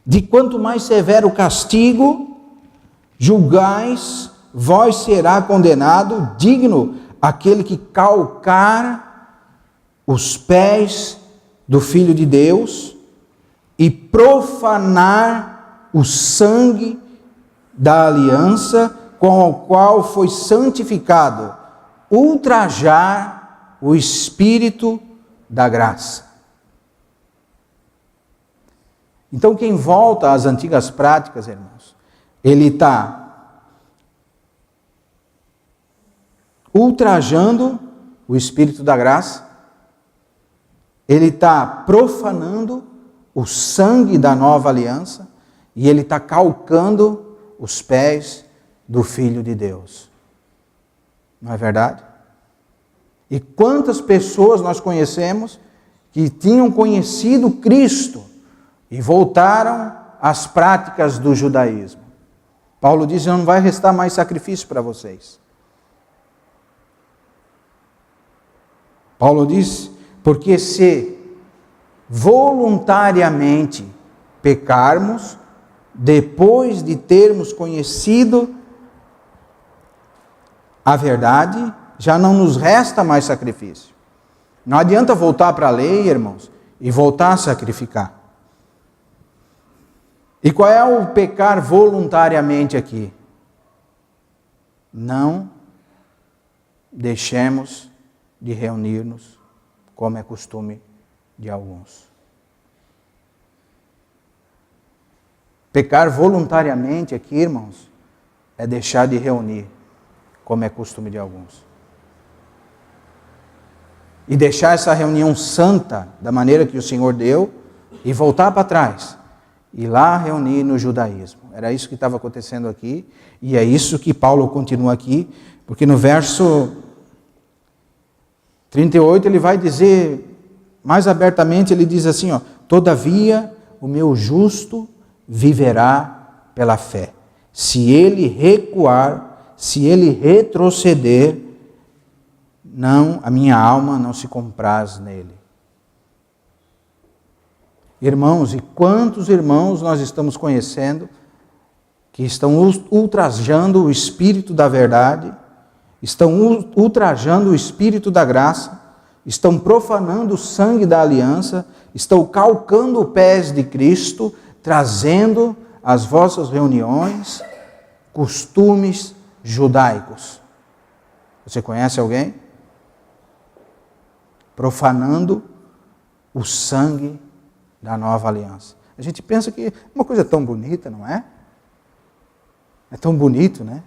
De quanto mais severo castigo julgais, vós será condenado, digno aquele que calcar os pés do Filho de Deus e profanar o sangue da aliança com o qual foi santificado, ultrajar o Espírito da graça. Então, quem volta às antigas práticas, irmãos, ele está ultrajando o Espírito da graça, ele está profanando o sangue da nova aliança e ele está calcando os pés do Filho de Deus. Não é verdade? E quantas pessoas nós conhecemos que tinham conhecido Cristo e voltaram às práticas do judaísmo? Paulo diz: não vai restar mais sacrifício para vocês. Paulo diz: porque se voluntariamente pecarmos, depois de termos conhecido a verdade, já não nos resta mais sacrifício. Não adianta voltar para a lei, irmãos, e voltar a sacrificar. E qual é o pecar voluntariamente aqui? Não deixemos de reunir-nos, como é costume de alguns. Pecar voluntariamente aqui, irmãos, é deixar de reunir, como é costume de alguns. E deixar essa reunião santa, da maneira que o Senhor deu, e voltar para trás. E lá reunir no judaísmo. Era isso que estava acontecendo aqui, e é isso que Paulo continua aqui, porque no verso 38 ele vai dizer, mais abertamente, ele diz assim, todavia o meu justo viverá pela fé. Se ele recuar, se ele retroceder, não, a minha alma não se compraz nele. Irmãos, e quantos irmãos nós estamos conhecendo que estão ultrajando o Espírito da verdade, estão ultrajando o Espírito da graça, estão profanando o sangue da aliança, estão calcando os pés de Cristo, trazendo às vossas reuniões costumes judaicos. Você conhece alguém? Profanando o sangue da nova aliança. A gente pensa que é uma coisa tão bonita, não é? É tão bonito, né?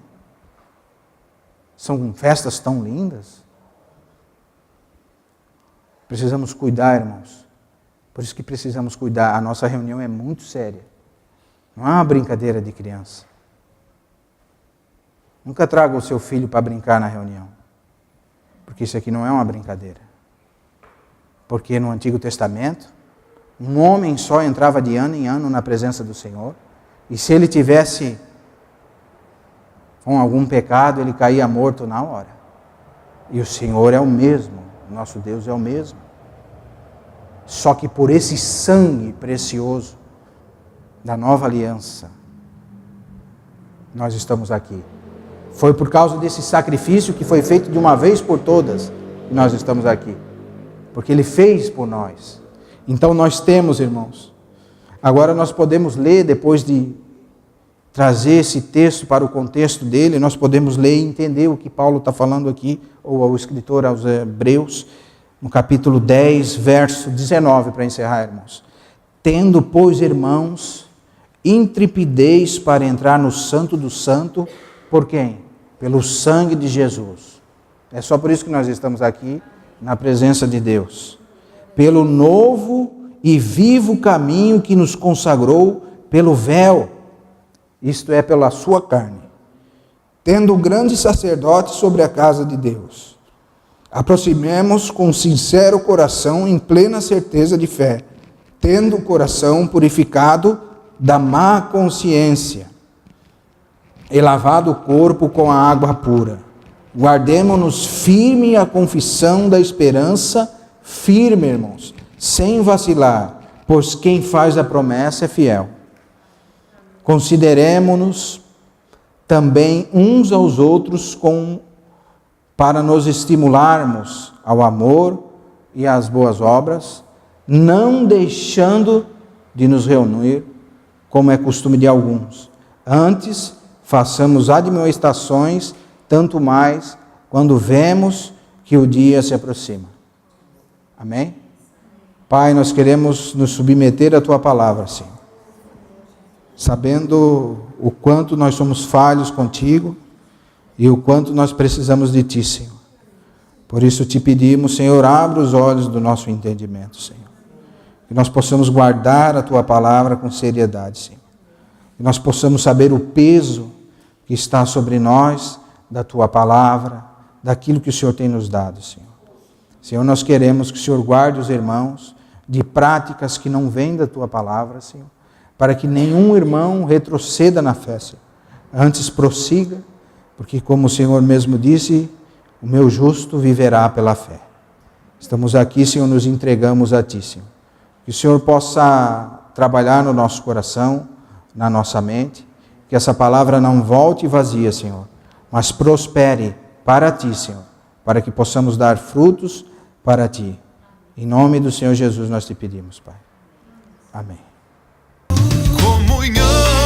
São festas tão lindas. Precisamos cuidar, irmãos. Por isso que precisamos cuidar. A nossa reunião é muito séria. Não é uma brincadeira de criança. Nunca traga o seu filho para brincar na reunião. Porque isso aqui não é uma brincadeira. Porque no Antigo Testamento, um homem só entrava de ano em ano na presença do Senhor. E se ele tivesse com algum pecado, ele caía morto na hora. E o Senhor é o mesmo. O nosso Deus é o mesmo. Só que por esse sangue precioso da nova aliança, nós estamos aqui. Foi por causa desse sacrifício que foi feito de uma vez por todas que nós estamos aqui. Porque Ele fez por nós. Então nós temos, irmãos, agora nós podemos ler, depois de trazer esse texto para o contexto dele, nós podemos ler e entender o que Paulo está falando aqui, ou o escritor aos Hebreus, no capítulo 10, verso 19, para encerrar, irmãos. Tendo, pois, irmãos, intrepidez para entrar no Santo do Santo, por quem? Pelo sangue de Jesus. É só por isso que nós estamos aqui, na presença de Deus. Pelo novo e vivo caminho que nos consagrou pelo véu, isto é, pela sua carne, tendo o grande sacerdote sobre a casa de Deus. Aproximemos com sincero coração, em plena certeza de fé, tendo o coração purificado da má consciência, e lavado o corpo com a água pura. Guardemo-nos firme a confissão da esperança, firme, irmãos, sem vacilar, pois quem faz a promessa é fiel. Consideremo-nos também uns aos outros para nos estimularmos ao amor e às boas obras, não deixando de nos reunir, como é costume de alguns. Antes, façamos admoestações, tanto mais quando vemos que o dia se aproxima. Amém? Pai, nós queremos nos submeter à Tua palavra, Senhor, sabendo o quanto nós somos falhos contigo e o quanto nós precisamos de Ti, Senhor. Por isso te pedimos, Senhor, abra os olhos do nosso entendimento, Senhor. Que nós possamos guardar a Tua palavra com seriedade, Senhor. Que nós possamos saber o peso que está sobre nós, da Tua palavra, daquilo que o Senhor tem nos dado, Senhor. Senhor, nós queremos que o Senhor guarde os irmãos de práticas que não vêm da Tua palavra, Senhor, para que nenhum irmão retroceda na fé, Senhor. Antes prossiga, porque como o Senhor mesmo disse, o meu justo viverá pela fé. Estamos aqui, Senhor, nos entregamos a Ti, Senhor. Que o Senhor possa trabalhar no nosso coração, na nossa mente, que essa palavra não volte vazia, Senhor, mas prospere para Ti, Senhor, para que possamos dar frutos para Ti. Em nome do Senhor Jesus nós te pedimos, Pai. Amém.
Comunhão.